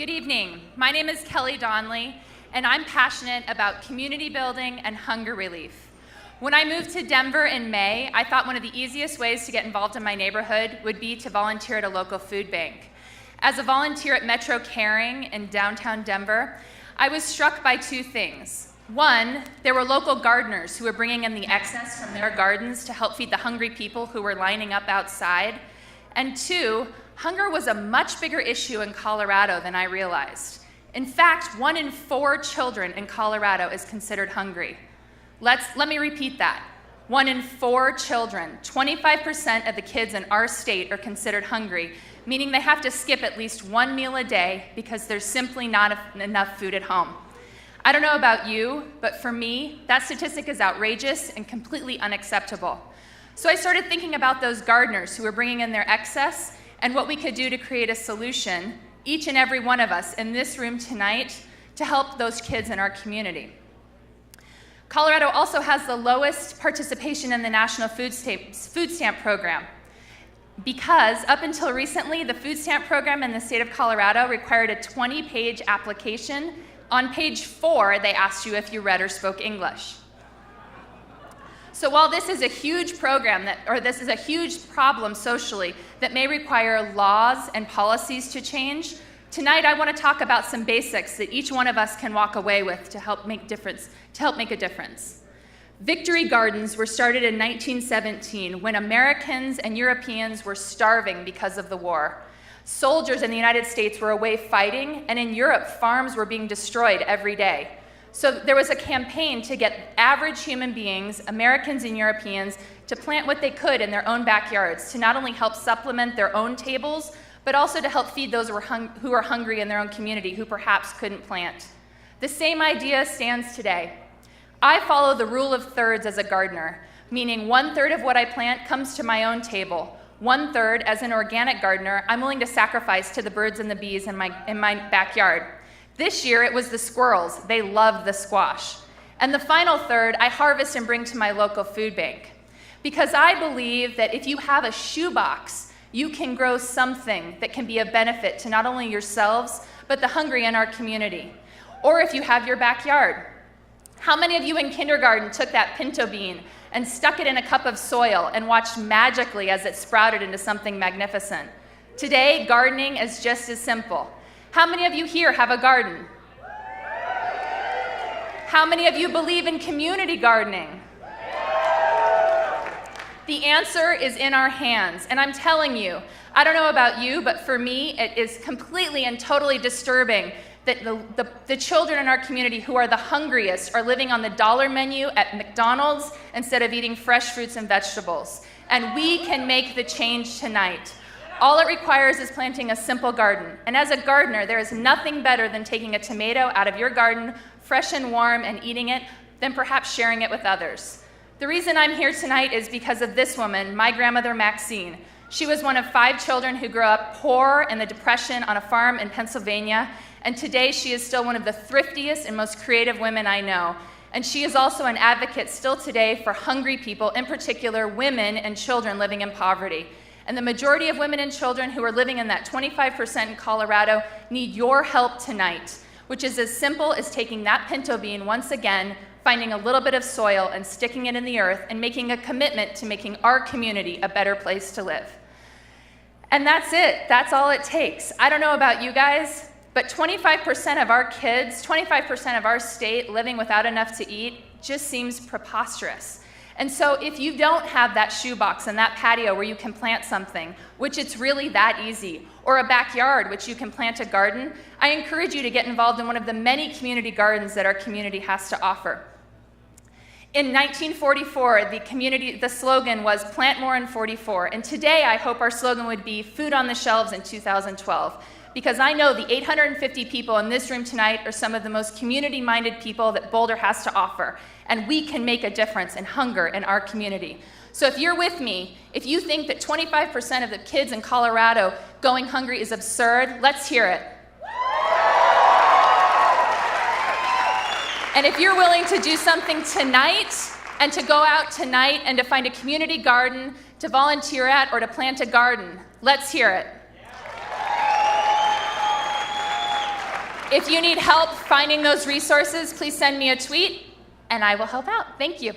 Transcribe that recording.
Good evening. My name is Kelli Donley, and I'm passionate about community building and hunger relief. When I moved to Denver in May, I thought one of the easiest ways to get involved in my neighborhood would be to volunteer at a local food bank. As a volunteer at Metro Caring in downtown Denver, I was struck by two things. One, there were local gardeners who were bringing in the excess from their gardens to help feed the hungry people who were lining up outside. And two, hunger was a much bigger issue in Colorado than I realized. In fact, 1 in 4 children in Colorado is considered hungry. Let me repeat that. 1 in 4 children, 25% of the kids in our state are considered hungry, meaning they have to skip at least one meal a day because there's simply not enough food at home. I don't know about you, but for me, that statistic is outrageous and completely unacceptable. So I started thinking about those gardeners who were bringing in their excess and what we could do to create a solution, each and every one of us in this room tonight, to help those kids in our community. Colorado also has the lowest participation in the National Food Stamp Program because up until recently, the food stamp program in the state of Colorado required a 20-page application. On page 4, they asked you if you read or spoke English. So while this is a huge program, this is a huge problem socially that may require laws and policies to change, tonight I want to talk about some basics that each one of us can walk away with to help make a difference. Victory gardens were started in 1917 when Americans and Europeans were starving because of the war. Soldiers in the United States were away fighting, and in Europe, farms were being destroyed every day. So there was a campaign to get average human beings, Americans and Europeans, to plant what they could in their own backyards to not only help supplement their own tables, but also to help feed those who are hungry in their own community who perhaps couldn't plant. The same idea stands today. I follow the rule of thirds as a gardener, meaning 1/3 of what I plant comes to my own table. 1/3, as an organic gardener, I'm willing to sacrifice to the birds and the bees in my backyard. This year, it was the squirrels. They love the squash. And the final third, I harvest and bring to my local food bank. Because I believe that if you have a shoebox, you can grow something that can be a benefit to not only yourselves, but the hungry in our community. Or if you have your backyard. How many of you in kindergarten took that pinto bean and stuck it in a cup of soil and watched magically as it sprouted into something magnificent? Today, gardening is just as simple. How many of you here have a garden? How many of you believe in community gardening? The answer is in our hands, and I'm telling you, I don't know about you, but for me, it is completely and totally disturbing that the children in our community who are the hungriest are living on the dollar menu at McDonald's instead of eating fresh fruits and vegetables. And we can make the change tonight. All it requires is planting a simple garden. And as a gardener, there is nothing better than taking a tomato out of your garden, fresh and warm, and eating it, than perhaps sharing it with others. The reason I'm here tonight is because of this woman, my grandmother Maxine. She was one of 5 children who grew up poor in the Depression on a farm in Pennsylvania, and today she is still one of the thriftiest and most creative women I know. And she is also an advocate still today for hungry people, in particular women and children living in poverty. And the majority of women and children who are living in that 25% in Colorado need your help tonight, which is as simple as taking that pinto bean once again, finding a little bit of soil and sticking it in the earth and making a commitment to making our community a better place to live. And that's it. That's all it takes. I don't know about you guys, but 25% of our kids, 25% of our state living without enough to eat just seems preposterous. And so if you don't have that shoebox and that patio where you can plant something, which it's really that easy, or a backyard which you can plant a garden, I encourage you to get involved in one of the many community gardens that our community has to offer. In 1944, the slogan was "Plant More in 44," and today I hope our slogan would be "Food on the Shelves in 2012." Because I know the 850 people in this room tonight are some of the most community-minded people that Boulder has to offer, and we can make a difference in hunger in our community. So if you're with me, if you think that 25% of the kids in Colorado going hungry is absurd, let's hear it. And if you're willing to do something tonight, and to go out tonight and to find a community garden to volunteer at or to plant a garden, let's hear it. If you need help finding those resources, please send me a tweet, and I will help out. Thank you.